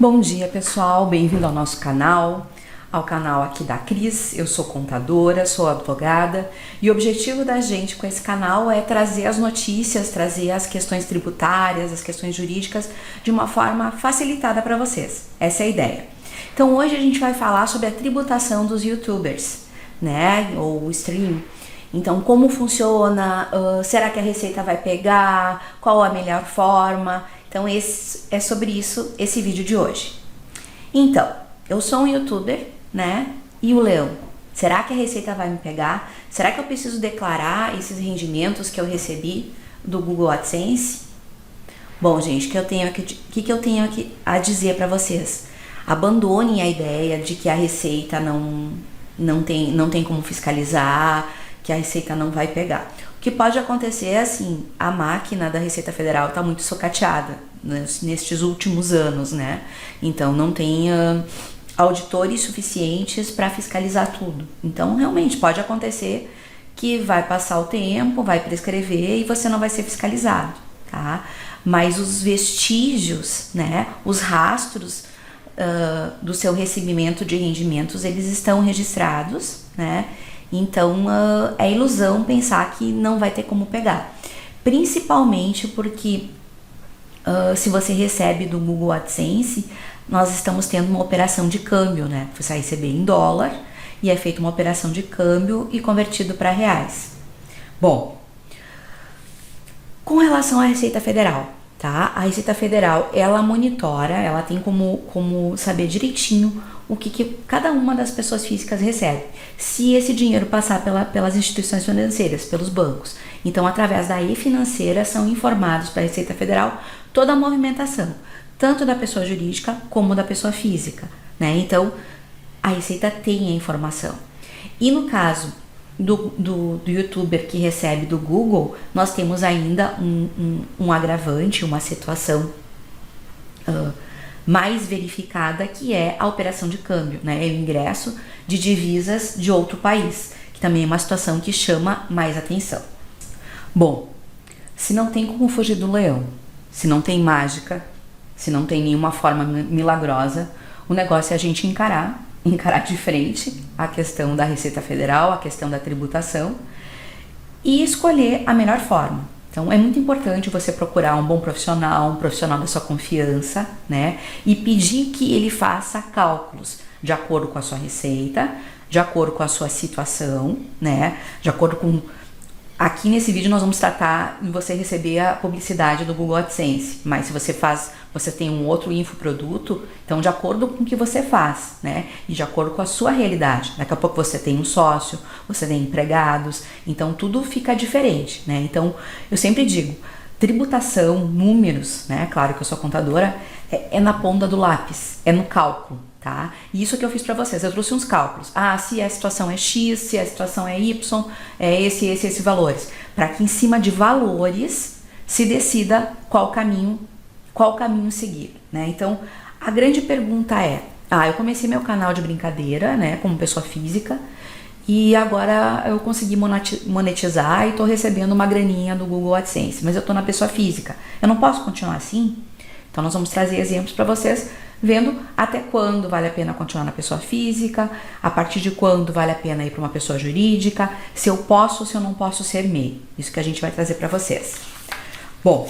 Bom dia, pessoal, bem-vindo ao nosso canal, ao canal aqui da Cris. Eu sou contadora, sou advogada e o objetivo da gente com esse canal é trazer as notícias, trazer as questões tributárias, as questões jurídicas de uma forma facilitada para vocês. Essa é a ideia. Então hoje a gente vai falar sobre a tributação dos YouTubers, né, ou stream. Então, como funciona, será que a Receita vai pegar, qual a melhor forma? Então, é sobre isso esse vídeo de hoje. Então, eu sou um YouTuber, né? E o Leão? Será que a Receita vai me pegar? Será que eu preciso declarar esses rendimentos que eu recebi do Google AdSense? Bom, gente, o que eu tenho aqui a dizer para vocês? Abandonem a ideia de que a Receita não tem como fiscalizar, que a Receita não vai pegar. O que pode acontecer é assim, a máquina da Receita Federal está muito socateada nestes últimos anos, né? Então não tem auditores suficientes para fiscalizar tudo. Então realmente pode acontecer que vai passar o tempo, vai prescrever e você não vai ser fiscalizado, tá? Mas os vestígios, né? Os rastros do seu recebimento de rendimentos, eles estão registrados, né? Então, é ilusão pensar que não vai ter como pegar. Principalmente porque se você recebe do Google AdSense, nós estamos tendo uma operação de câmbio, né? Você vai receber em dólar e é feita uma operação de câmbio e convertido para reais. Bom, com relação à Receita Federal, tá? A Receita Federal, ela monitora, ela tem como saber direitinho o que cada uma das pessoas físicas recebe. Se esse dinheiro passar pelas instituições financeiras, pelos bancos, então através da e-financeira são informados para a Receita Federal toda a movimentação, tanto da pessoa jurídica como da pessoa física, né? Então a Receita tem a informação. E no caso do YouTuber que recebe do Google, nós temos ainda um agravante, uma situação mais verificada, que é a operação de câmbio, né? É o ingresso de divisas de outro país, que também é uma situação que chama mais atenção. Bom, se não tem como fugir do leão, se não tem mágica, se não tem nenhuma forma milagrosa, o negócio é a gente encarar de frente a questão da Receita Federal, a questão da tributação e escolher a melhor forma. Então, é muito importante você procurar um bom profissional, um profissional da sua confiança, né? E pedir que ele faça cálculos de acordo com a sua receita, de acordo com a sua situação, né? De acordo com... Aqui nesse vídeo nós vamos tratar de você receber a publicidade do Google AdSense, mas se você tem um outro infoproduto, então de acordo com o que você faz, né? E de acordo com a sua realidade. Daqui a pouco você tem um sócio, você tem empregados, então tudo fica diferente, né? Então eu sempre digo, tributação, números, né? Claro que eu sou contadora, é na ponta do lápis, é no cálculo, tá? E isso que eu fiz para vocês, eu trouxe uns cálculos. Se a situação é X, se a situação é Y, é esses valores. Para que em cima de valores se decida qual caminho seguir, né? Então, a grande pergunta é, eu comecei meu canal de brincadeira, né, como pessoa física, e agora eu consegui monetizar e tô recebendo uma graninha do Google AdSense, mas eu tô na pessoa física. Eu não posso continuar assim? Então, nós vamos trazer exemplos para vocês, vendo até quando vale a pena continuar na pessoa física, a partir de quando vale a pena ir para uma pessoa jurídica, se eu posso ou se eu não posso ser MEI. Isso que a gente vai trazer para vocês. Bom,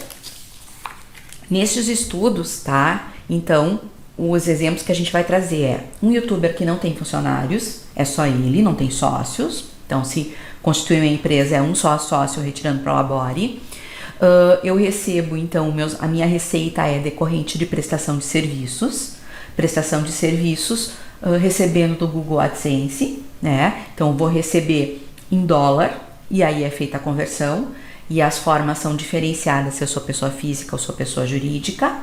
nestes estudos, tá? Então, os exemplos que a gente vai trazer é um YouTuber que não tem funcionários, é só ele, não tem sócios. Então, se constituir uma empresa, é um só sócio retirando para o Labore. Eu recebo, então, a minha receita é decorrente de prestação de serviços. Prestação de serviços recebendo do Google AdSense, né? Então, eu vou receber em dólar e aí é feita a conversão. E as formas são diferenciadas se eu sou pessoa física ou sou pessoa jurídica.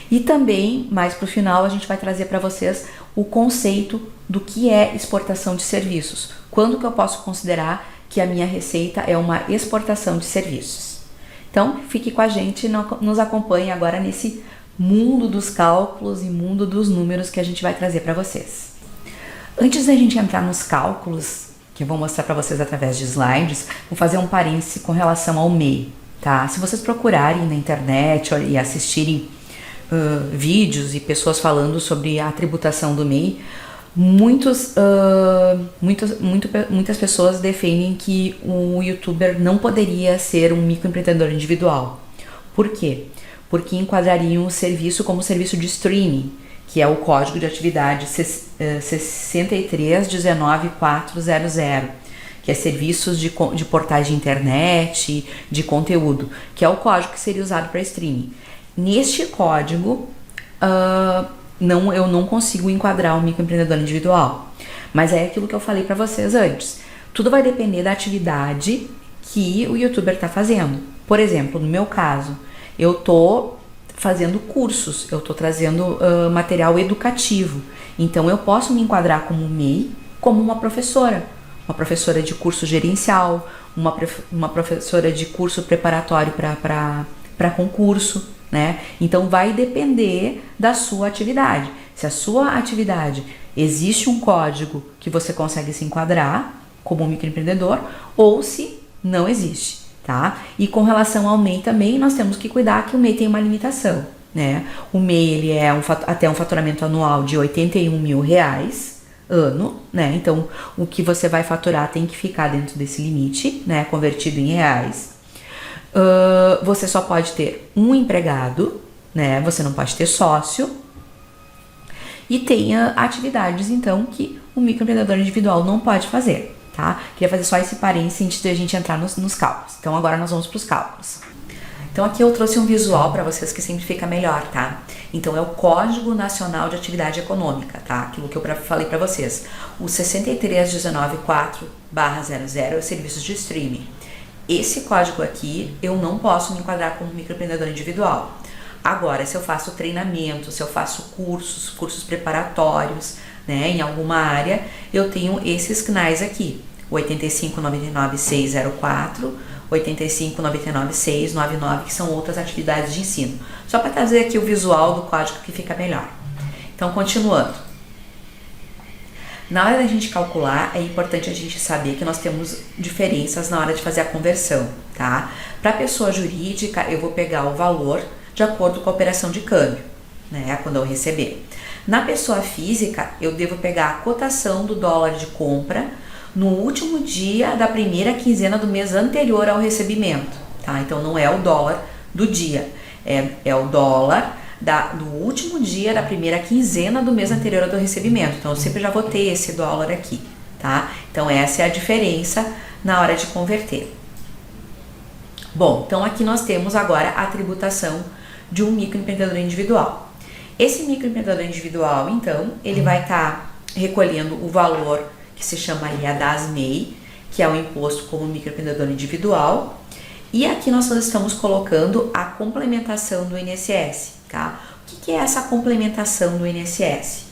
E também, mais para o final, a gente vai trazer para vocês o conceito do que é exportação de serviços. Quando que eu posso considerar que a minha receita é uma exportação de serviços? Então, fique com a gente, nos acompanhe agora nesse mundo dos cálculos e mundo dos números que a gente vai trazer para vocês. Antes da gente entrar nos cálculos, que eu vou mostrar para vocês através de slides, vou fazer um parêntese com relação ao MEI, tá? Se vocês procurarem na internet e assistirem vídeos e pessoas falando sobre a tributação do MEI, muitas pessoas defendem que o youtuber não poderia ser um microempreendedor individual. Por quê? Porque enquadrariam o serviço como serviço de streaming, que é o código de atividade 6319400, que é serviços de portais de internet, de conteúdo, que é o código que seria usado para streaming. Neste código, eu não consigo enquadrar um microempreendedor individual. Mas é aquilo que eu falei para vocês antes. Tudo vai depender da atividade que o youtuber está fazendo. Por exemplo, no meu caso, eu tô fazendo cursos, eu tô trazendo material educativo. Então eu posso me enquadrar como MEI, como uma professora de curso gerencial, uma professora de curso preparatório para concurso, né? Então vai depender da sua atividade. Se a sua atividade existe um código que você consegue se enquadrar como um microempreendedor, ou se não existe, tá? E com relação ao MEI também, nós temos que cuidar que o MEI tem uma limitação, né? O MEI, ele é até um faturamento anual de R$81 mil ano, né? Então, o que você vai faturar tem que ficar dentro desse limite, né? Convertido em reais. Você só pode ter um empregado, né? Você não pode ter sócio. E tenha atividades, então, que o microempreendedor individual não pode fazer, tá? Queria fazer só esse parênteses antes de a gente entrar nos cálculos. Então, agora nós vamos para os cálculos. Então, aqui eu trouxe um visual para vocês que sempre fica melhor, tá? Então, é o Código Nacional de Atividade Econômica, tá? Aquilo que eu falei para vocês. O 63194/00 é o serviços de streaming. Esse código aqui, eu não posso me enquadrar como microempreendedor individual. Agora, se eu faço treinamento, se eu faço cursos preparatórios, né, em alguma área, eu tenho esses CNAs aqui. 8599.604, 8599.699, que são outras atividades de ensino. Só para trazer aqui o visual do código que fica melhor. Então, continuando. Na hora da gente calcular, é importante a gente saber que nós temos diferenças na hora de fazer a conversão, tá? Para pessoa jurídica, eu vou pegar o valor de acordo com a operação de câmbio, né, quando eu receber. Na pessoa física, eu devo pegar a cotação do dólar de compra no último dia da primeira quinzena do mês anterior ao recebimento, tá? Então, não é o dólar do dia, é o dólar do último dia da primeira quinzena do mês anterior ao recebimento. Então, eu sempre já vou ter esse dólar aqui, tá? Então, essa é a diferença na hora de converter. Bom, então aqui nós temos agora a tributação de um microempreendedor individual. Esse microempreendedor individual, então, ele vai estar recolhendo o valor que se chamaria DAS-MEI, que é o imposto como microempreendedor individual, e aqui nós estamos colocando a complementação do INSS, tá? O que é essa complementação do INSS?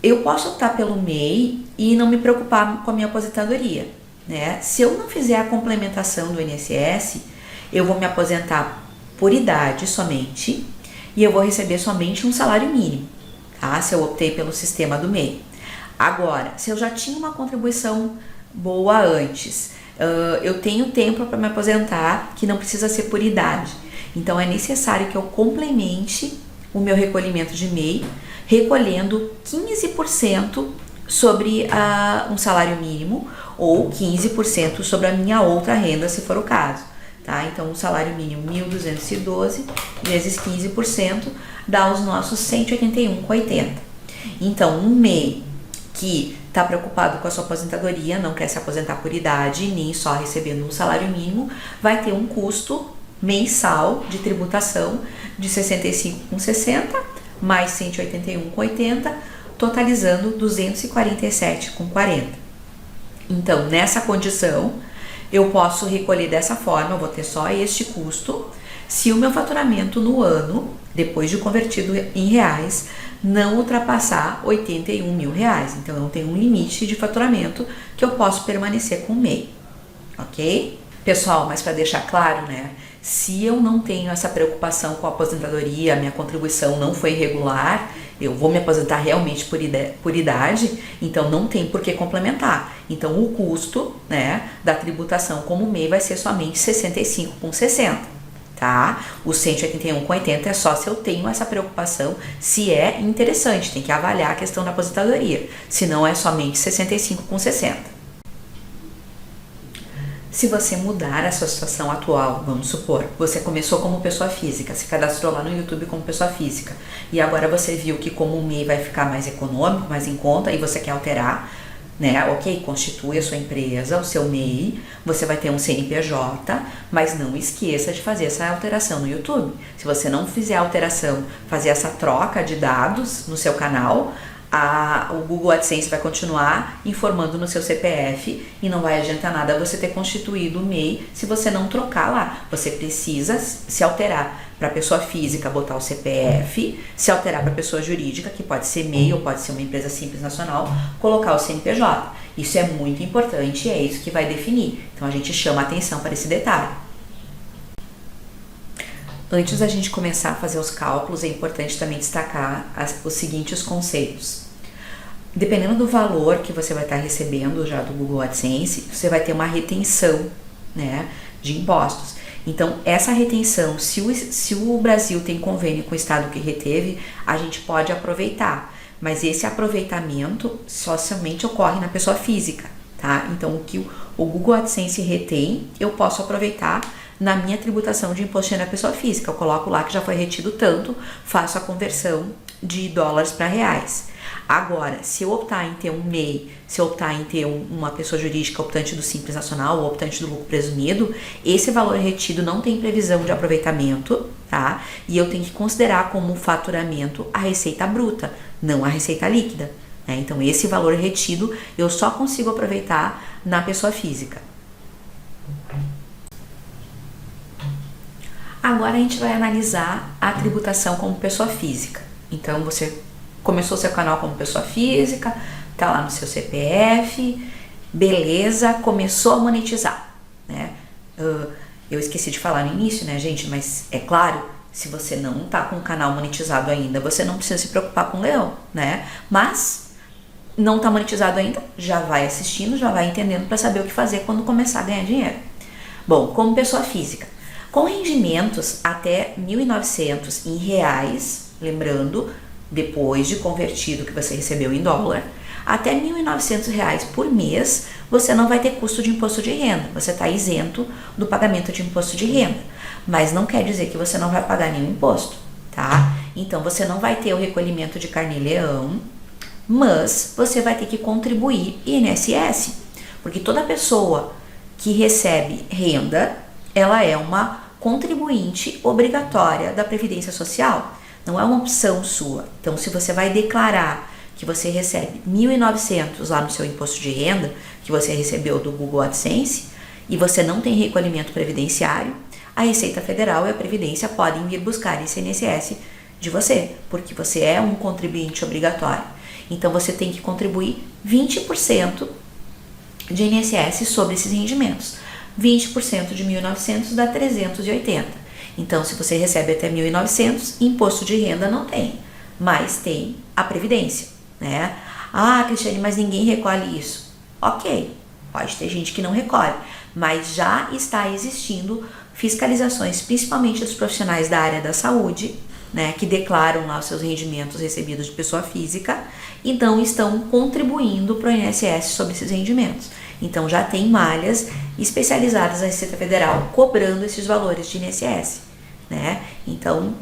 Eu posso optar pelo MEI e não me preocupar com a minha aposentadoria, né? Se eu não fizer a complementação do INSS, eu vou me aposentar por idade somente e eu vou receber somente um salário mínimo, tá? Se eu optei pelo sistema do MEI. Agora, se eu já tinha uma contribuição boa antes, eu tenho tempo para me aposentar, que não precisa ser por idade. Então, é necessário que eu complemente o meu recolhimento de MEI, recolhendo 15% sobre um salário mínimo ou 15% sobre a minha outra renda, se for o caso. Tá? Então, o salário mínimo 1.212 vezes 15% dá os nossos 181,80. Então, um MEI que está preocupado com a sua aposentadoria, não quer se aposentar por idade, nem só recebendo um salário mínimo, vai ter um custo mensal de tributação de R$ 65,60 mais 181,80, totalizando R$ 247,40. Então, nessa condição, eu posso recolher dessa forma, eu vou ter só este custo, se o meu faturamento no ano, depois de convertido em reais, não ultrapassar R$ 81 mil. Então, eu tenho um limite de faturamento que eu posso permanecer com o MEI, ok? Pessoal, mas para deixar claro, né? Se eu não tenho essa preocupação com a aposentadoria, minha contribuição não foi irregular, eu vou me aposentar realmente por idade, então não tem por que complementar. Então, o custo, né, da tributação como MEI vai ser somente R$ 65,60, tá? O 181,80 é só se eu tenho essa preocupação, se é interessante, tem que avaliar a questão da aposentadoria, se não é somente 65,60. Se você mudar a sua situação atual, vamos supor, você começou como pessoa física, se cadastrou lá no YouTube como pessoa física, e agora você viu que como o MEI vai ficar mais econômico, mais em conta, e você quer alterar, né? Ok, constitui a sua empresa, o seu MEI, você vai ter um CNPJ, mas não esqueça de fazer essa alteração no YouTube. Se você não fizer a alteração, fazer essa troca de dados no seu canal, o Google AdSense vai continuar informando no seu CPF e não vai adiantar nada você ter constituído o MEI se você não trocar lá. Você precisa se alterar para pessoa física, botar o CPF, se alterar para pessoa jurídica, que pode ser MEI ou pode ser uma empresa simples nacional, colocar o CNPJ. Isso é muito importante e é isso que vai definir. Então a gente chama atenção para esse detalhe. Antes da gente começar a fazer os cálculos, é importante também destacar os seguintes conceitos. Dependendo do valor que você vai estar recebendo já do Google AdSense, você vai ter uma retenção, né, de impostos. Então, essa retenção, se o Brasil tem convênio com o estado que reteve, a gente pode aproveitar. Mas esse aproveitamento somente ocorre na pessoa física, tá? Então, o que o Google AdSense retém, eu posso aproveitar na minha tributação de imposto de renda da pessoa física. Eu coloco lá que já foi retido tanto, faço a conversão de dólares para reais. Agora, se eu optar em ter um MEI, se eu optar em ter uma pessoa jurídica optante do Simples Nacional ou optante do lucro presumido, esse valor retido não tem previsão de aproveitamento, tá? E eu tenho que considerar como faturamento a receita bruta, não a receita líquida, né? Então, esse valor retido eu só consigo aproveitar na pessoa física. Agora a gente vai analisar a tributação como pessoa física. Então, você começou seu canal como pessoa física, tá lá no seu CPF, beleza, começou a monetizar, né? Eu esqueci de falar no início, né, gente? Mas é claro, se você não tá com o canal monetizado ainda, você não precisa se preocupar com o leão, né? Mas não tá monetizado ainda, já vai assistindo, já vai entendendo para saber o que fazer quando começar a ganhar dinheiro. Bom, como pessoa física, com rendimentos até 1.900 em reais, lembrando, depois de convertido que você recebeu em dólar, até R$ 1.900 por mês, você não vai ter custo de imposto de renda, você está isento do pagamento de imposto de renda, mas não quer dizer que você não vai pagar nenhum imposto, tá? Então, você não vai ter o recolhimento de carnê-leão, mas você vai ter que contribuir INSS, porque toda pessoa que recebe renda, ela é uma contribuinte obrigatória da Previdência Social, não é uma opção sua. Então, se você vai declarar que você recebe 1.900 lá no seu imposto de renda, que você recebeu do Google AdSense, e você não tem recolhimento previdenciário, a Receita Federal e a Previdência podem vir buscar esse INSS de você, porque você é um contribuinte obrigatório. Então, você tem que contribuir 20% de INSS sobre esses rendimentos. 20% de 1.900 dá 380. Então, se você recebe até 1.900, imposto de renda não tem, mas tem a Previdência, né? Ah, Cristiane, mas ninguém recolhe isso. Ok, pode ter gente que não recolhe, mas já está existindo fiscalizações, principalmente dos profissionais da área da saúde, né, que declaram lá os seus rendimentos recebidos de pessoa física, então estão contribuindo para o INSS sobre esses rendimentos. Então já tem malhas especializadas da Receita Federal cobrando esses valores de INSS, né? Então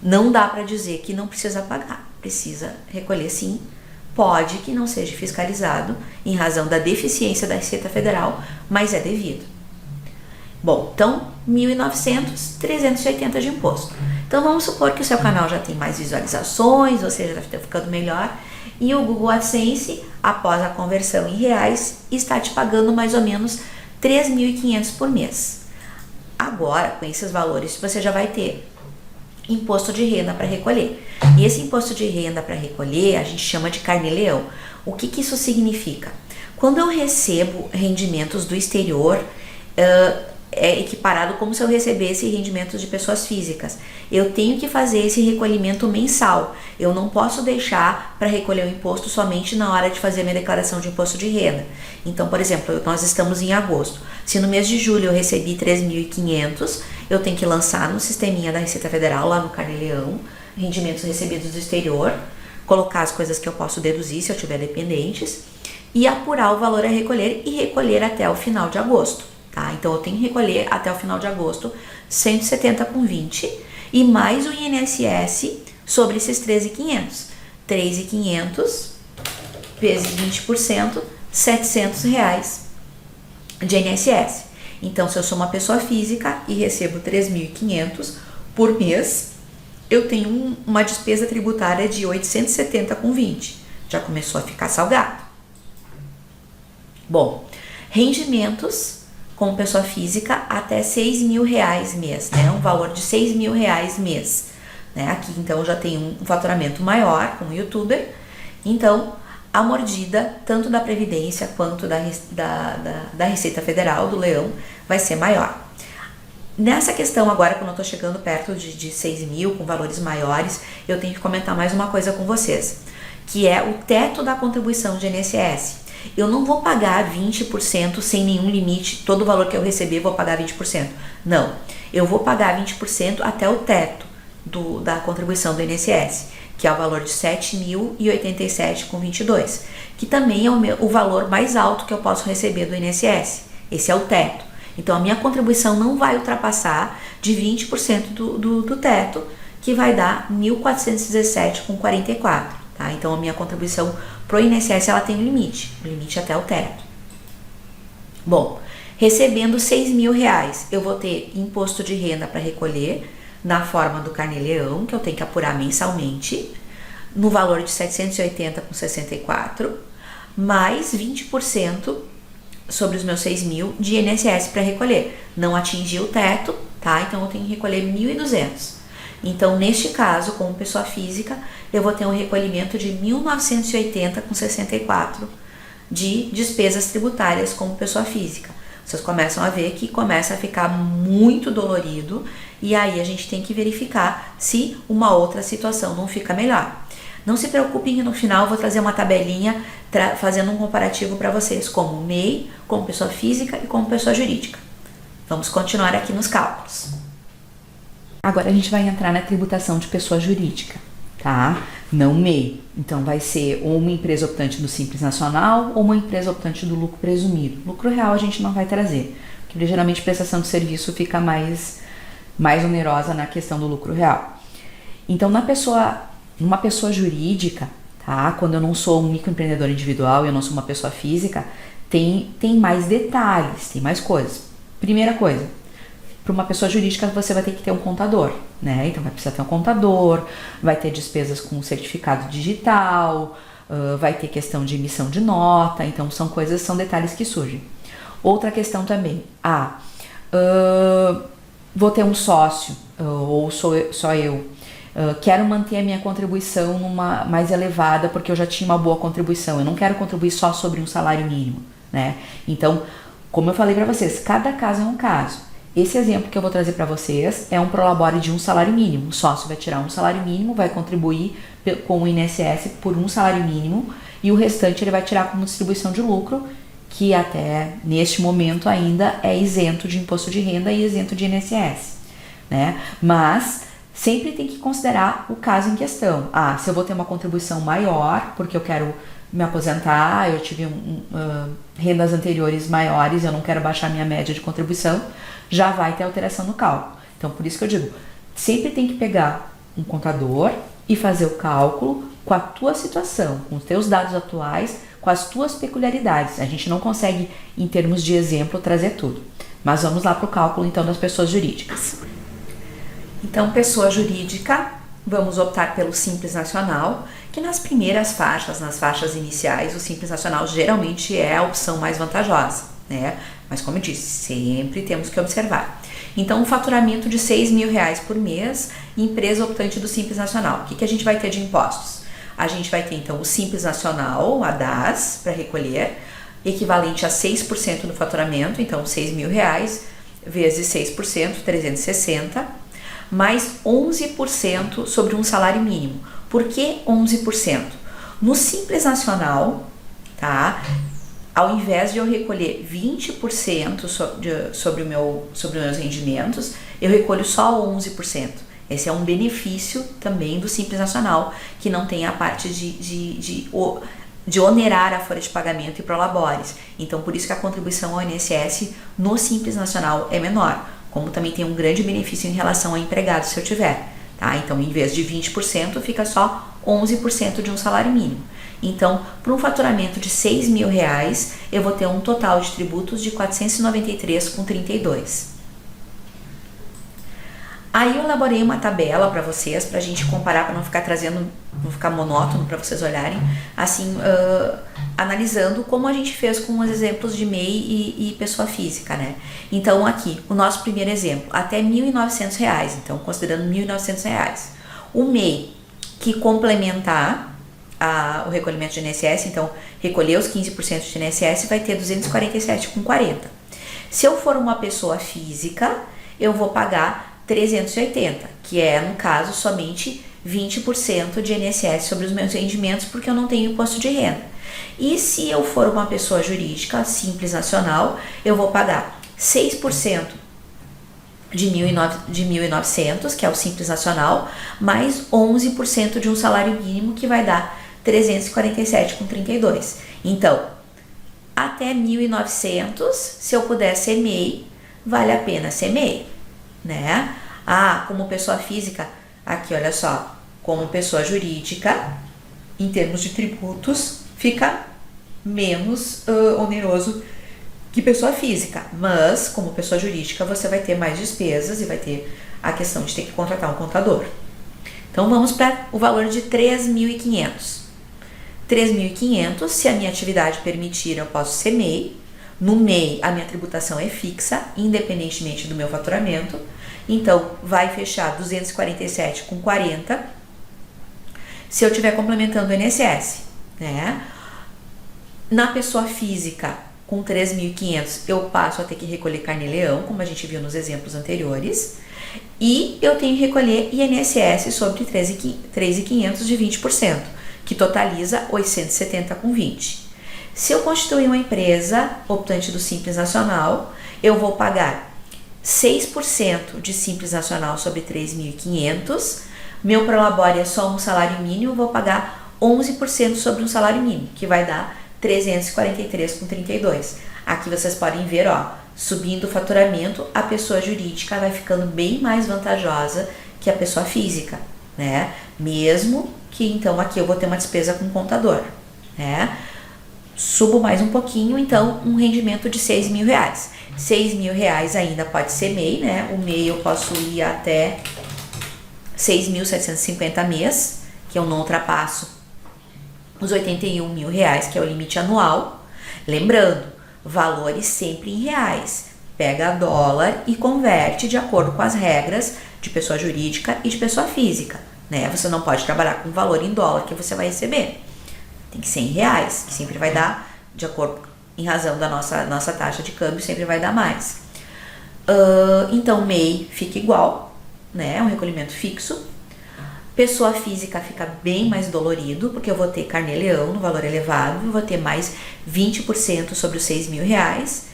não dá para dizer que não precisa pagar, precisa recolher sim, pode que não seja fiscalizado em razão da deficiência da Receita Federal, mas é devido. Bom, então 1.900, 380 de imposto. Então vamos supor que o seu canal já tem mais visualizações, ou seja, deve estar ficando melhor, e o Google AdSense, após a conversão em reais, está te pagando mais ou menos 3.500 por mês. Agora, com esses valores, você já vai ter imposto de renda para recolher. E esse imposto de renda para recolher, a gente chama de carnê-leão. O que que isso significa? Quando eu recebo rendimentos do exterior, é equiparado como se eu recebesse rendimentos de pessoas físicas. Eu tenho que fazer esse recolhimento mensal. Eu não posso deixar para recolher o imposto somente na hora de fazer minha declaração de imposto de renda. Então, por exemplo, nós estamos em agosto. Se no mês de julho eu recebi 3.500, eu tenho que lançar no sisteminha da Receita Federal, lá no Carnê-Leão, rendimentos recebidos do exterior, colocar as coisas que eu posso deduzir se eu tiver dependentes e apurar o valor a recolher e recolher até o final de agosto, tá? Então eu tenho que recolher até o final de agosto 170,20 e mais o INSS sobre esses 13.500. 3.500 vezes 20%, R$700 de INSS. Então, se eu sou uma pessoa física e recebo 3.500 por mês, eu tenho uma despesa tributária de 870,20. Já começou a ficar salgado. Bom, rendimentos como pessoa física até R$6.000 mês, né? Um valor de R$6.000 mês. Né? Aqui, então, eu já tenho um faturamento maior como youtuber. Então, a mordida, tanto da Previdência quanto da Receita Federal, do Leão, vai ser maior. Nessa questão agora, quando eu tô chegando perto de 6.000, com valores maiores, eu tenho que comentar mais uma coisa com vocês, que é o teto da contribuição de INSS. Eu não vou pagar 20% sem nenhum limite, todo o valor que eu receber vou pagar 20%. Não, eu vou pagar 20% até o teto da contribuição do INSS, que é o valor de R$ 7.087,22, que também é o valor mais alto que eu posso receber do INSS. Esse é o teto. Então, a minha contribuição não vai ultrapassar de 20% do teto, que vai dar R$ 1.417,44. Tá? Então, a minha contribuição pro INSS ela tem um limite até o teto. Bom, recebendo R$6.000, eu vou ter imposto de renda para recolher na forma do Carnê-Leão, que eu tenho que apurar mensalmente, no valor de R$ 780,64, mais 20% sobre os meus 6.000 de INSS para recolher. Não atingi o teto, tá? Então eu tenho que recolher 1.200. Então, neste caso, como pessoa física, eu vou ter um recolhimento de 1.980,64 de despesas tributárias como pessoa física. Vocês começam a ver que começa a ficar muito dolorido e aí a gente tem que verificar se uma outra situação não fica melhor. Não se preocupem que no final eu vou trazer uma tabelinha fazendo um comparativo para vocês como MEI, como pessoa física e como pessoa jurídica. Vamos continuar aqui nos cálculos. Agora a gente vai entrar na tributação de pessoa jurídica, tá? Não MEI. Então vai ser ou uma empresa optante do Simples Nacional ou uma empresa optante do lucro presumido. Lucro real a gente não vai trazer, porque geralmente prestação de serviço fica mais onerosa na questão do lucro real. Então numa pessoa jurídica, tá? Quando eu não sou um microempreendedor individual e eu não sou uma pessoa física, tem mais detalhes, tem mais coisas. Primeira coisa, para uma pessoa jurídica você vai ter que ter um contador, né? Então vai precisar ter um contador, vai ter despesas com certificado digital, vai ter questão de emissão de nota, então são detalhes que surgem. Outra questão também, vou ter um sócio, ou só eu, quero manter a minha contribuição mais elevada porque eu já tinha uma boa contribuição, eu não quero contribuir só sobre um salário mínimo, né? Então, como eu falei para vocês, cada caso é um caso. Esse exemplo que eu vou trazer para vocês é um prolabore de um salário mínimo. O sócio vai tirar um salário mínimo, vai contribuir com o INSS por um salário mínimo e o restante ele vai tirar como distribuição de lucro, que até neste momento ainda é isento de imposto de renda e isento de INSS, né? Mas sempre tem que considerar o caso em questão. Se eu vou ter uma contribuição maior, porque eu quero me aposentar, eu tive rendas anteriores maiores, eu não quero baixar minha média de contribuição, já vai ter alteração no cálculo. Então, por isso que eu digo, sempre tem que pegar um contador e fazer o cálculo com a tua situação, com os teus dados atuais, com as tuas peculiaridades. A gente não consegue, em termos de exemplo, trazer tudo. Mas vamos lá para o cálculo, então, das pessoas jurídicas. Então, pessoa jurídica, vamos optar pelo Simples Nacional, que nas primeiras faixas, nas faixas iniciais, o Simples Nacional geralmente é a opção mais vantajosa, né? Mas como eu disse, sempre temos que observar. Então, um faturamento de R$6.000 por mês, empresa optante do Simples Nacional. O que a gente vai ter de impostos? A gente vai ter, então, o Simples Nacional, a DAS, para recolher, equivalente a 6% do faturamento, então R$6.000 vezes 6%, 360, mais 11% sobre um salário mínimo. Por que 11%? No Simples Nacional, tá? ao invés de eu recolher 20% sobre os meus rendimentos, eu recolho só 11%. Esse é um benefício também do Simples Nacional, que não tem a parte de onerar a folha de pagamento e prolabores. Então, por isso que a contribuição ao INSS no Simples Nacional é menor, como também tem um grande benefício em relação a empregado, se eu tiver. Tá? Então, em vez de 20%, fica só 11% de um salário mínimo. Então, para um faturamento de R$6.000, eu vou ter um total de tributos de R$ 493,32. Aí eu elaborei uma tabela para vocês, para a gente comparar, para não ficar monótono, para vocês olharem, assim, analisando como a gente fez com os exemplos de MEI e pessoa física, né? Então, aqui, o nosso primeiro exemplo, até R$1.900, então, considerando R$1.900. O MEI que complementar o recolhimento de INSS, então, recolher os 15% de INSS, vai ter R$247,40. Se eu for uma pessoa física, eu vou pagar 380, que é, no caso, somente 20% de INSS sobre os meus rendimentos, porque eu não tenho imposto de renda. E se eu for uma pessoa jurídica, Simples Nacional, eu vou pagar 6% de 1.900, que é o Simples Nacional, mais 11% de um salário mínimo, que vai dar 347,32. Então, até 1.900, se eu puder ser MEI, vale a pena ser MEI. Né? Como pessoa física, aqui olha só, como pessoa jurídica, em termos de tributos, fica menos oneroso que pessoa física, mas como pessoa jurídica você vai ter mais despesas e vai ter a questão de ter que contratar um contador. Então vamos para o valor de 3.500. 3.500, se a minha atividade permitir, eu posso ser MEI. No MEI, a minha tributação é fixa, independentemente do meu faturamento. Então, vai fechar 247,40 se eu estiver complementando o INSS, né? Na pessoa física, com 3.500, eu passo a ter que recolher carnê-leão, como a gente viu nos exemplos anteriores. E eu tenho que recolher INSS sobre 3.500 de 20%, que totaliza 870,20. Se eu constituir uma empresa optante do Simples Nacional, eu vou pagar 6% de Simples Nacional sobre 3.500. Meu prolabore é só um salário mínimo, eu vou pagar 11% sobre um salário mínimo, que vai dar 343,32. Aqui vocês podem ver, subindo o faturamento, a pessoa jurídica vai ficando bem mais vantajosa que a pessoa física, né? Mesmo que, então, aqui eu vou ter uma despesa com contador, né? Subo mais um pouquinho, então, um rendimento de R$6.000. R$6.000 ainda pode ser MEI, né? O MEI eu posso ir até 6.750 mês, que eu não ultrapasso os R$81.000, que é o limite anual. Lembrando, valores sempre em reais. Pega dólar e converte de acordo com as regras de pessoa jurídica e de pessoa física, né? Você não pode trabalhar com valor em dólar que você vai receber. Tem que ser em reais, que sempre vai dar, de acordo, em razão da nossa taxa de câmbio, sempre vai dar mais. Então, MEI fica igual, né? É um recolhimento fixo. Pessoa física fica bem mais dolorido, porque eu vou ter carnê-leão no valor elevado, eu vou ter mais 20% sobre os R$6.000.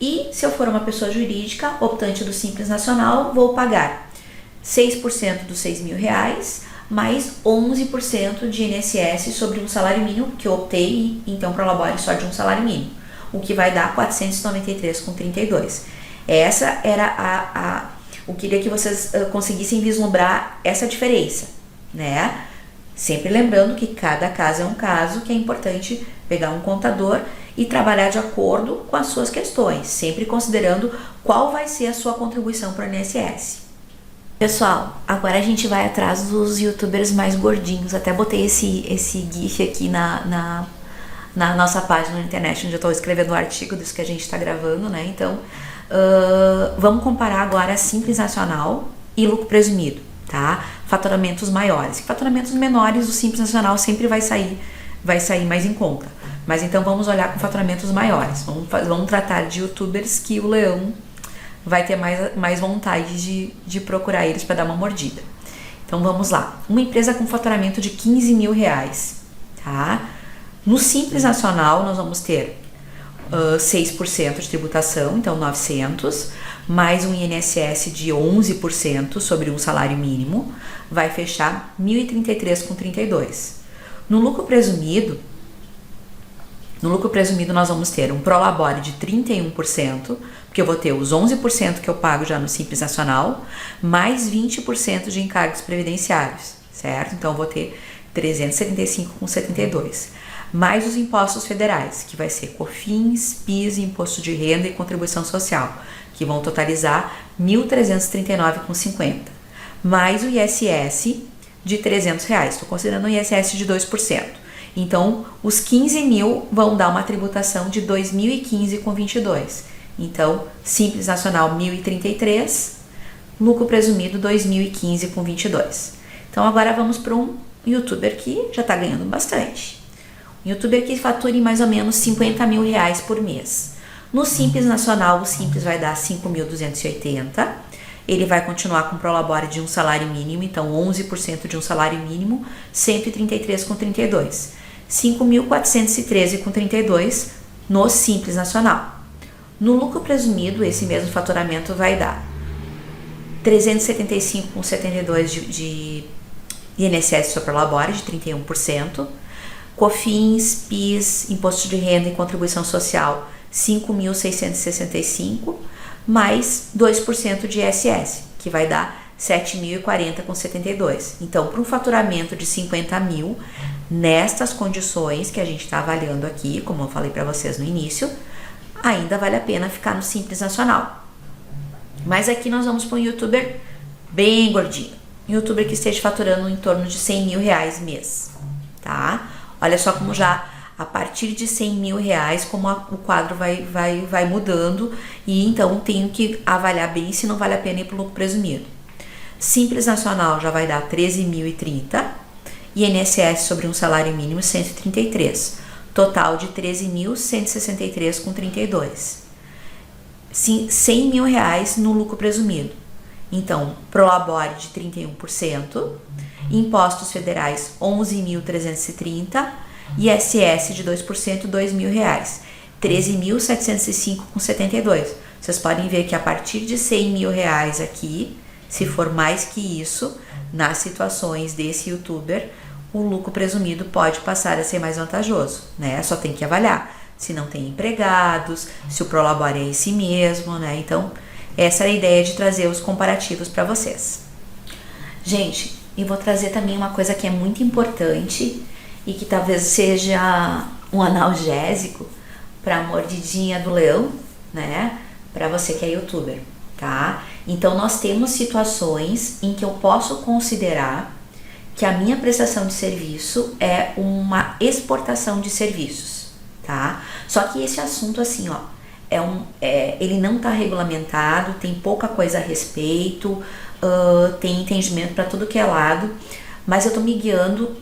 E se eu for uma pessoa jurídica, optante do Simples Nacional, vou pagar 6% dos R$6.000, mais 11% de INSS sobre um salário mínimo, que eu optei, então, prolabore só de um salário mínimo, o que vai dar 493,32. Essa era eu queria que vocês conseguissem vislumbrar essa diferença, né? Sempre lembrando que cada caso é um caso, que é importante pegar um contador e trabalhar de acordo com as suas questões, sempre considerando qual vai ser a sua contribuição para o INSS. Pessoal, agora a gente vai atrás dos youtubers mais gordinhos. Até botei esse gif aqui na nossa página na internet, onde eu estou escrevendo o artigo disso que a gente está gravando, né? Então, vamos comparar agora Simples Nacional e lucro presumido, tá? Faturamentos maiores. Faturamentos menores, o Simples Nacional sempre vai sair mais em conta. Mas então vamos olhar com faturamentos maiores. Vamos tratar de youtubers que o leão vai ter mais vontade de procurar eles para dar uma mordida. Então vamos lá. Uma empresa com faturamento de R$15.000, tá? No Simples Nacional nós vamos ter 6% de tributação, então 900, mais um INSS de 11% sobre um salário mínimo, vai fechar 1.033,32. No lucro presumido nós vamos ter um prolabore de 31%, porque eu vou ter os 11% que eu pago já no Simples Nacional, mais 20% de encargos previdenciários, certo? Então eu vou ter 375,72. Mais os impostos federais, que vai ser COFINS, PIS, Imposto de Renda e Contribuição Social, que vão totalizar 1.339,50. Mais o ISS de R$300, estou considerando o ISS de 2%. Então, os 15 mil vão dar uma tributação de 2.015,22. Então, Simples Nacional 1.033, lucro presumido 2.015,22. Então, agora vamos para um youtuber que já está ganhando bastante. Um youtuber que fature mais ou menos 50 mil reais por mês. No Simples Nacional, o Simples vai dar 5.280. Ele vai continuar com o prolabore de um salário mínimo, então 11% de um salário mínimo, 133,32. 5.413,32 no Simples Nacional. No lucro presumido, esse mesmo faturamento vai dar 375,72 de INSS sobre prolabore de 31%, COFINS, PIS, Imposto de Renda e Contribuição Social 5.665, mais 2% de ISS, que vai dar 7.040,72. Então, para um faturamento de 50 mil, nestas condições que a gente está avaliando aqui, como eu falei para vocês no início, ainda vale a pena ficar no Simples Nacional. Mas aqui nós vamos para um youtuber bem gordinho. Um youtuber que esteja faturando em torno de 100 mil reais mês, tá? Olha só como já a partir de 100 mil reais, como o quadro vai mudando, e então tenho que avaliar bem se não vale a pena ir para o lucro presumido. Simples Nacional já vai dar 13.030, INSS sobre um salário mínimo 133, total de 13.163,32. 100 mil reais no lucro presumido. Então, prolabore de 31%, impostos federais 11.330, ISS de 2%, 2 mil reais, 13.705,72. Vocês podem ver que a partir de 100 mil reais aqui, se for mais que isso, nas situações desse youtuber, o lucro presumido pode passar a ser mais vantajoso, né? Só tem que avaliar se não tem empregados, se o prolabore é esse mesmo, né? Então, essa é a ideia de trazer os comparativos para vocês. Gente, eu vou trazer também uma coisa que é muito importante e que talvez seja um analgésico para a mordidinha do leão, né? Para você que é youtuber, tá? Então, nós temos situações em que eu posso considerar que a minha prestação de serviço é uma exportação de serviços, tá? Só que esse assunto, assim, ó, ele não está regulamentado, tem pouca coisa a respeito, tem entendimento para tudo que é lado, mas eu estou me guiando,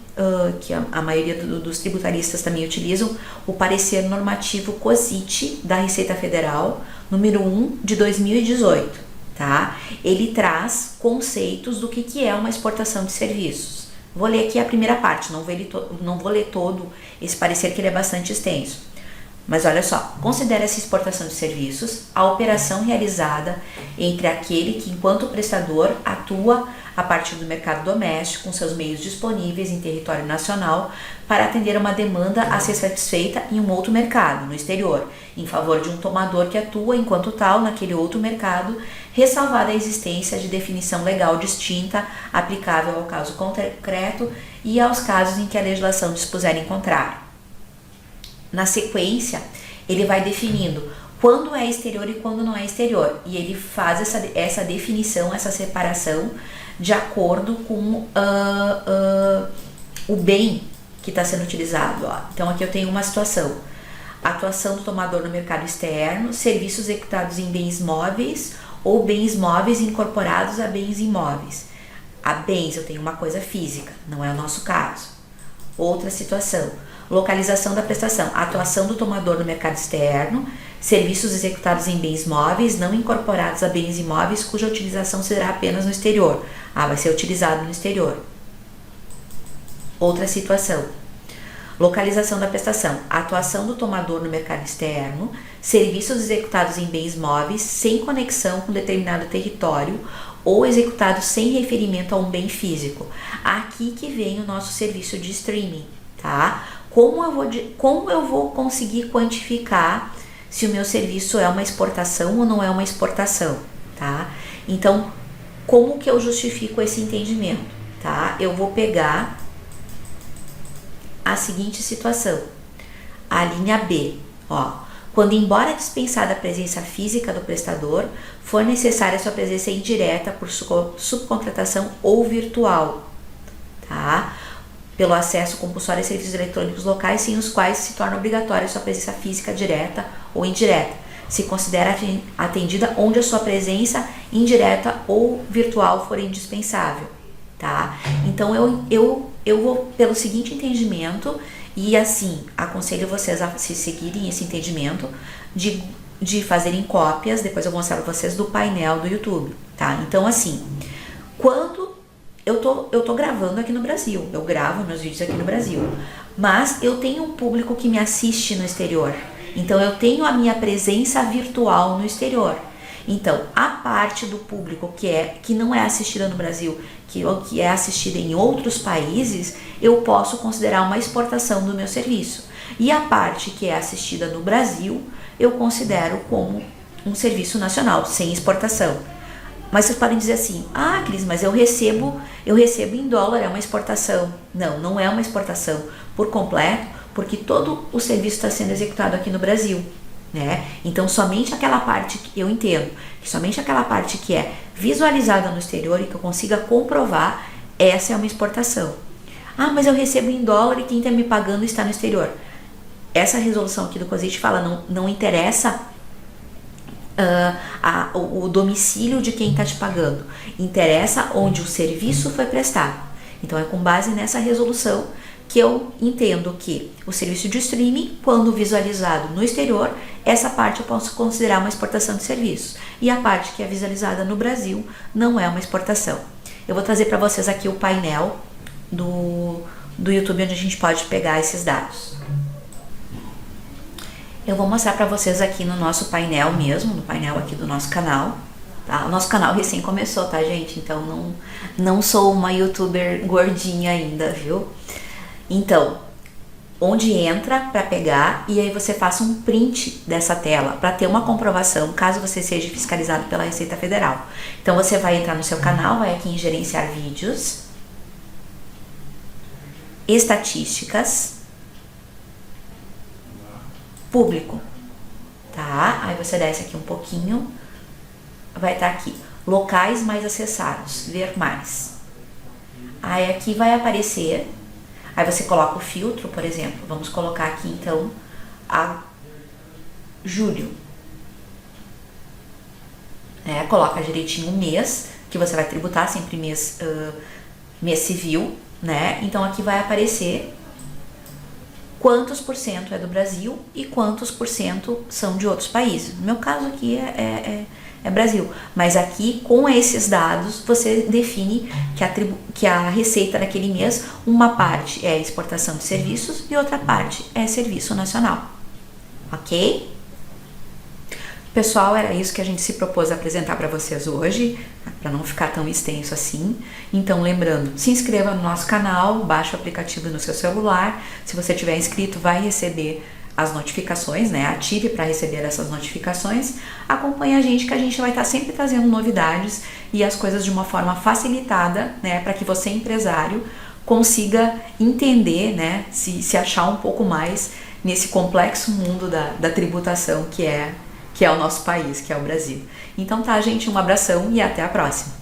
que a maioria dos tributaristas também utilizam, o parecer normativo COSIT da Receita Federal, número 1 de 2018, tá? Ele traz conceitos do que é uma exportação de serviços. Vou ler aqui a primeira parte, não vou ler todo esse parecer, que ele é bastante extenso. Mas olha só, considera essa exportação de serviços a operação realizada entre aquele que, enquanto prestador, atua a partir do mercado doméstico com seus meios disponíveis em território nacional para atender uma demanda a ser satisfeita em um outro mercado, no exterior, em favor de um tomador que atua enquanto tal naquele outro mercado, ressalvada a existência de definição legal distinta aplicável ao caso concreto e aos casos em que a legislação dispuser em contrário. Na sequência, ele vai definindo quando é exterior e quando não é exterior. E ele faz essa definição, essa separação de acordo com o bem que está sendo utilizado. Ó. Então, aqui eu tenho uma situação. Atuação do tomador no mercado externo, serviços executados em bens móveis ou bens móveis incorporados a bens imóveis. A bens, eu tenho uma coisa física, não é o nosso caso. Outra situação. Localização da prestação, atuação do tomador no mercado externo, serviços executados em bens móveis não incorporados a bens imóveis cuja utilização será apenas no exterior. Vai ser utilizado no exterior. Outra situação. Localização da prestação, atuação do tomador no mercado externo, serviços executados em bens móveis sem conexão com determinado território ou executados sem referimento a um bem físico. Aqui que vem o nosso serviço de streaming, tá? Como eu vou conseguir quantificar se o meu serviço é uma exportação ou não é uma exportação, tá? Então, como que eu justifico esse entendimento, tá? Eu vou pegar a seguinte situação, a linha B, ó. Quando, embora dispensada a presença física do prestador, for necessária sua presença indireta por subcontratação ou virtual, tá? Pelo acesso compulsório a serviços eletrônicos locais, sem os quais se torna obrigatória sua presença física direta ou indireta. Se considera atendida onde a sua presença indireta ou virtual for indispensável, tá? Então, eu vou pelo seguinte entendimento. E assim, aconselho vocês a se seguirem esse entendimento de fazerem cópias, depois eu vou mostrar pra vocês, do painel do YouTube, tá? Então assim, quando eu tô gravando aqui no Brasil, eu gravo meus vídeos aqui no Brasil, mas eu tenho um público que me assiste no exterior, então eu tenho a minha presença virtual no exterior. Então, a parte do público que não é assistida no Brasil, que é assistida em outros países, eu posso considerar uma exportação do meu serviço. E a parte que é assistida no Brasil, eu considero como um serviço nacional, sem exportação. Mas vocês podem dizer assim, ah, Cris, mas eu recebo em dólar, é uma exportação. Não, não é uma exportação por completo, porque todo o serviço está sendo executado aqui no Brasil. Né? Então somente aquela parte que eu entendo, que somente aquela parte que é visualizada no exterior e que eu consiga comprovar, essa é uma exportação. Ah, mas eu recebo em dólar e quem está me pagando está no exterior. Essa resolução aqui do COSIT fala, não interessa o domicílio de quem está te pagando, interessa onde o serviço foi prestado. Então é com base nessa resolução que eu entendo que o serviço de streaming, quando visualizado no exterior, essa parte eu posso considerar uma exportação de serviços. E a parte que é visualizada no Brasil não é uma exportação. Eu vou trazer para vocês aqui o painel do YouTube, onde a gente pode pegar esses dados. Eu vou mostrar para vocês aqui no nosso painel mesmo, no painel aqui do nosso canal. Tá? O nosso canal recém começou, tá, gente? Então não sou uma youtuber gordinha ainda, viu? Então, onde entra para pegar e aí você faça um print dessa tela para ter uma comprovação, caso você seja fiscalizado pela Receita Federal. Então você vai entrar no seu canal, vai aqui em gerenciar vídeos, estatísticas, público, tá? Aí você desce aqui um pouquinho, vai estar aqui, locais mais acessados, ver mais. Aí aqui vai aparecer. Aí você coloca o filtro, por exemplo, vamos colocar aqui então a julho. Coloca direitinho o mês, que você vai tributar, sempre mês civil, né? Então aqui vai aparecer quantos por cento é do Brasil e quantos por cento são de outros países. No meu caso aqui é Brasil, mas aqui com esses dados você define que a receita daquele mês, uma parte é exportação de serviços e outra parte é serviço nacional, ok? Pessoal, era isso que a gente se propôs a apresentar para vocês hoje, para não ficar tão extenso assim. Então, lembrando, se inscreva no nosso canal, baixe o aplicativo no seu celular. Se você tiver inscrito, vai receber as notificações, né? Ative para receber essas notificações. Acompanhe a gente, que a gente vai estar sempre trazendo novidades e as coisas de uma forma facilitada, né? Para que você, empresário, consiga entender, né? Se achar um pouco mais nesse complexo mundo da tributação que é o nosso país, que é o Brasil. Então tá, gente, um abração e até a próxima.